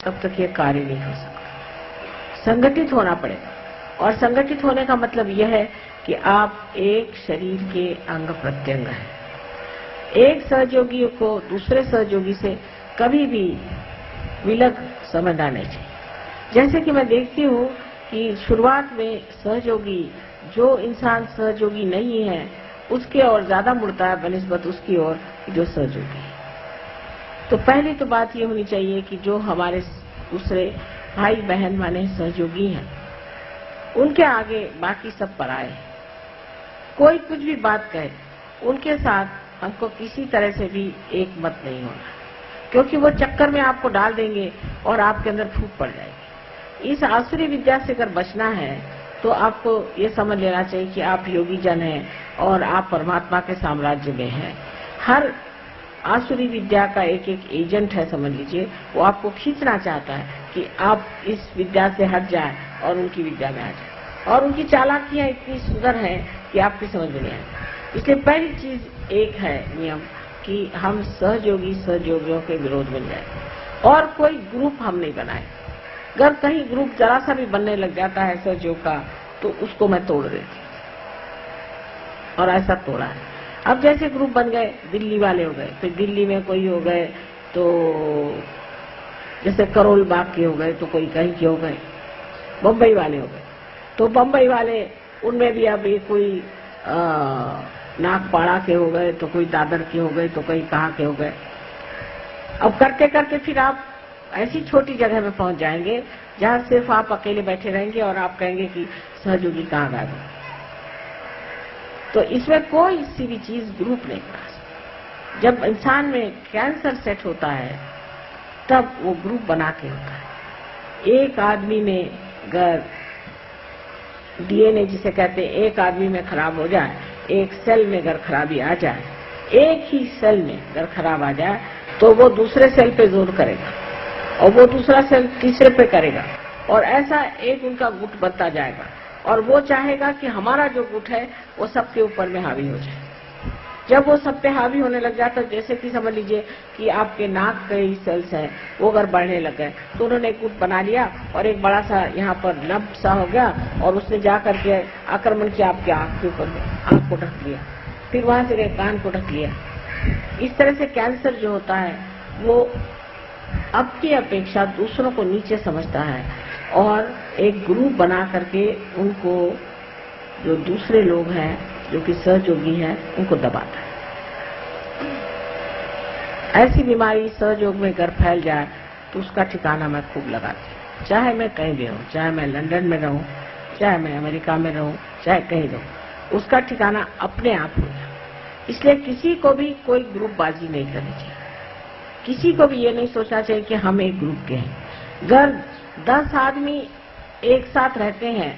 तब तक ये कार्य नहीं हो सकता। संगठित होना पड़ेगा, और संगठित होने का मतलब यह है कि आप एक शरीर के अंग प्रत्यंग हैं। एक सहयोगी को दूसरे सहयोगी से कभी भी विलग समझना नहीं चाहिए। जैसे कि मैं देखती हूँ कि शुरुआत में सहयोगी, जो इंसान सहयोगी नहीं है उसके ओर ज्यादा मुड़ता है बनिस्बत उसकी ओर जो सहयोगी है। तो पहली तो बात ये होनी चाहिए कि जो हमारे दूसरे भाई बहन माने सहयोगी हैं उनके आगे बाकी सब पराए हैं। कोई कुछ भी बात कहे उनके साथ हमको किसी तरह से भी एक मत नहीं होना, क्योंकि वो चक्कर में आपको डाल देंगे और आपके अंदर फूट पड़ जाएगी। इस आसुरी विद्या से अगर बचना है तो आपको ये समझ लेना चाहिए कि आप योगी जन हैं और आप परमात्मा के साम्राज्य में हैं। हर आसुरी विद्या का एक एक एजेंट है, समझ लीजिए, वो आपको खींचना चाहता है कि आप इस विद्या से हट जाए और उनकी विद्या में आ जाए। और उनकी चालाकियां इतनी सुंदर हैं कि आपकी समझ में नहीं आएगी। इसलिए पहली चीज एक है नियम कि हम सहयोगी सहयोगियों के विरोध बन जाए और कोई ग्रुप हम नहीं बनाए। अगर कहीं ग्रुप जरा सा भी बनने लग जाता है सहयोग का तो उसको मैं तोड़ देती, और ऐसा तोड़ा है। अब जैसे ग्रुप बन गए, दिल्ली वाले हो गए, फिर दिल्ली में कोई हो गए, तो जैसे करोल बाग के हो गए, तो कोई कहीं के हो गए, बम्बई वाले हो गए, तो बम्बई वाले उनमें भी अब ये कोई नागपाड़ा के हो गए, तो कोई दादर के हो गए, तो कोई कहाँ के हो गए। अब करते करते फिर आप ऐसी छोटी जगह में पहुंच जाएंगे जहां सिर्फ आप अकेले बैठे रहेंगे और आप कहेंगे कि सहयोगी कहाँ गए। तो इसमें कोई सी भी चीज ग्रुप नहीं बना सकती। जब इंसान में कैंसर सेट होता है तब वो ग्रुप बना के होता है। एक आदमी में अगर डीएनए जिसे कहते हैं, एक आदमी में खराब हो जाए, एक सेल में अगर खराबी आ जाए, एक ही सेल में अगर खराब आ जाए तो वो दूसरे सेल पे जोर करेगा और वो दूसरा सेल तीसरे पे करेगा, और ऐसा एक उनका गुट बनता जाएगा। और वो चाहेगा कि हमारा जो गुट है वो सबके ऊपर में हावी हो जाए। जब वो सब पे हावी होने लग जाता है, जैसे कि समझ लीजिए कि आपके नाक के ही सेल्स हैं वो अगर बढ़ने लग गए, तो उन्होंने एक गुट बना लिया और एक बड़ा सा यहाँ पर नब सा हो गया और उसने जा करके आक्रमण किया आपके आंख के ऊपर में, आंख को ढक लिया, फिर वहां से कान को ढक लिया। इस तरह से कैंसर जो होता है वो अपनी अपेक्षा दूसरों को नीचे समझता है और एक ग्रुप बना करके उनको, जो दूसरे लोग हैं जो कि सहयोगी हैं, उनको दबाता है। ऐसी बीमारी सहयोग में अगर फैल जाए तो उसका ठिकाना मैं खूब लगाती हूँ। चाहे मैं कहीं भी रहूँ, चाहे मैं लंदन में रहूँ, चाहे मैं अमेरिका में रहूँ, चाहे कहीं रहूँ, उसका ठिकाना अपने आप हो जाए। इसलिए किसी को भी कोई ग्रुपबाजी नहीं करनी चाहिए। किसी को भी ये नहीं सोचना चाहिए कि हम एक ग्रुप के हैं। अगर 10 आदमी एक साथ रहते हैं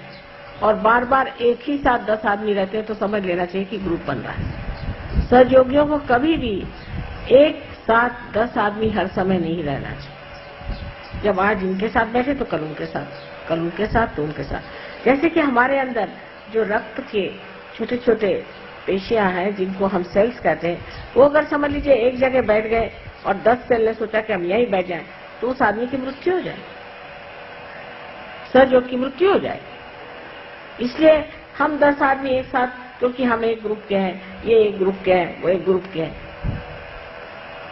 और बार बार एक ही साथ 10 आदमी रहते हैं तो समझ लेना चाहिए कि ग्रुप बन रहा है। सहयोगियों को कभी भी एक साथ 10 आदमी हर समय नहीं रहना चाहिए। जब आज इनके साथ बैठे तो कल उनके साथ, कल उनके साथ तो उनके साथ। जैसे कि हमारे अंदर जो रक्त के छोटे छोटे पेशियां हैं जिनको हम सेल्स कहते हैं, वो अगर समझ लीजिए एक जगह बैठ गए और 10 सेल ने सोचा कि हम यहीं बैठ जाएं, तो उस आदमी की मृत्यु हो जाए, सहयोग की मृत्यु हो जाए। इसलिए हम 10 आदमी एक साथ, क्योंकि हम एक ग्रुप के हैं, ये एक ग्रुप के हैं, वो एक ग्रुप के हैं।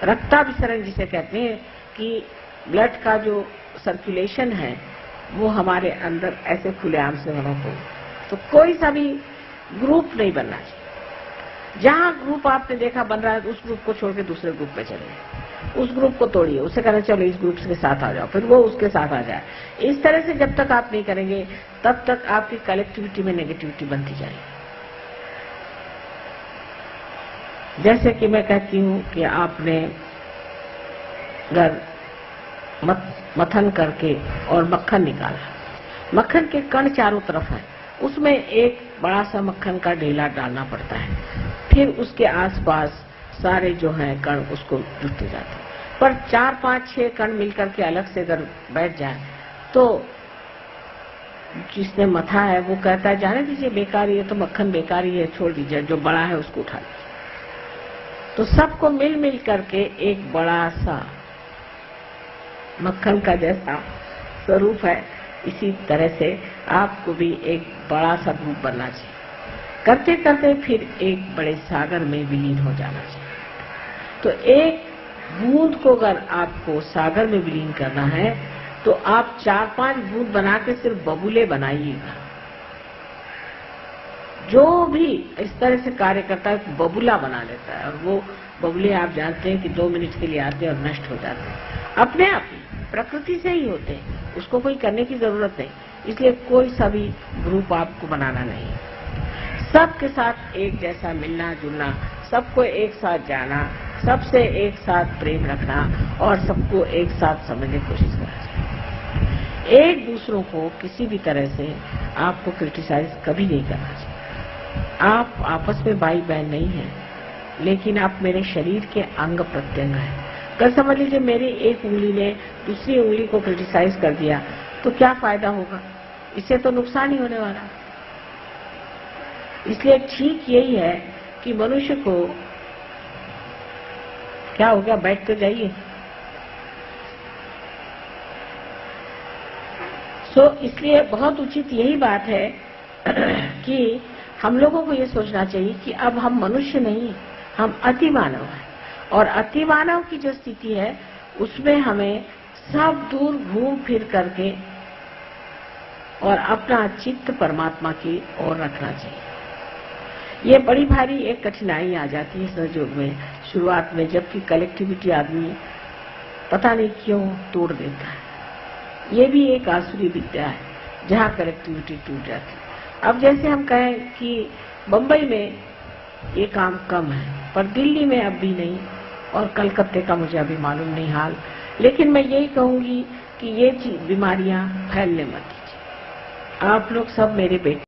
रक्ताभिसरण जिसे कहते हैं कि ब्लड का जो सर्कुलेशन है वो हमारे अंदर ऐसे खुलेआम से होना चाहिए। तो कोई सा भी ग्रुप नहीं बनना चाहिए। जहां ग्रुप आपने देखा बन रहा है उस ग्रुप को छोड़ के दूसरे ग्रुप में चले, उस ग्रुप को तोड़िए, उसे कहना चलो इस ग्रुप के साथ आ जाओ, फिर वो उसके साथ आ जाए। इस तरह से जब तक आप नहीं करेंगे तब तक आपकी कलेक्टिविटी में नेगेटिविटी बनती जाएगी। जैसे कि मैं कहती हूँ कि आपने अगर मथन करके और मक्खन निकाला, मक्खन के कण चारों तरफ है, उसमें एक बड़ा सा मक्खन का ढेला डालना पड़ता है, फिर उसके आसपास सारे जो हैं कण उसको जुटते जाते हैं। पर 4, 5, 6 कण मिलकर के अलग से अगर बैठ जाए तो जिसने मथा है वो कहता है जाने दीजिए, बेकारी है, तो मक्खन बेकारी है, छोड़ दीजिए, जो बड़ा है उसको उठा लीजिए। तो सबको मिल मिल करके एक बड़ा सा मक्खन का जैसा स्वरूप है, इसी तरह से आपको भी एक बड़ा सा रूप बनना चाहिए। करते करते फिर एक बड़े सागर में विलीन हो जाना चाहिए। तो एक बूंद को अगर आपको सागर में विलीन करना है तो आप 4-5 बूंद बना के सिर्फ बबूले बनाइएगा। जो भी इस तरह से कार्य करता है बबूला बना लेता है, और वो बबूले आप जानते हैं कि 2 मिनट के लिए आते हैं और नष्ट हो जाते हैं, अपने आप ही प्रकृति से ही होते हैं, उसको कोई करने की जरूरत नहीं। इसलिए कोई सा भी ग्रुप आपको बनाना नहीं, सबके साथ एक जैसा मिलना जुलना, सबको एक साथ जाना, सबसे एक साथ प्रेम रखना और सबको एक साथ समझने की कोशिश करना। एक दूसरों को किसी भी तरह से आपको क्रिटिसाइज कभी नहीं करना चाहिए। आप आपस में भाई बहन नहीं हैं, लेकिन आप मेरे शरीर के अंग प्रत्यंग हैं। कल समझ लीजिए मेरी एक उंगली ने दूसरी उंगली को क्रिटिसाइज कर दिया तो क्या फायदा होगा? इससे तो नुकसान ही होने वाला। इसलिए ठीक यही है कि मनुष्य को क्या हो गया, बैठ तो जाइए। इसलिए बहुत उचित यही बात है कि हम लोगों को ये सोचना चाहिए कि अब हम मनुष्य नहीं, हम अति मानव हैं, और अति मानव की जो स्थिति है उसमें हमें सब दूर घूम फिर करके और अपना चित्त परमात्मा की ओर रखना चाहिए। ये बड़ी भारी एक कठिनाई आ जाती है सहयोग में शुरुआत में, जबकि कलेक्टिविटी आदमी पता नहीं क्यों तोड़ देता है। ये भी एक आसुरी विद्या है जहाँ कलेक्टिविटी टूट जाती है। अब जैसे हम कहें कि बंबई में ये काम कम है, पर दिल्ली में अब भी नहीं, और कलकत्ते का मुझे अभी मालूम नहीं हाल, लेकिन मैं यही कहूंगी कि ये बीमारियां फैलने मत दीजिए। आप लोग सब मेरे बेटे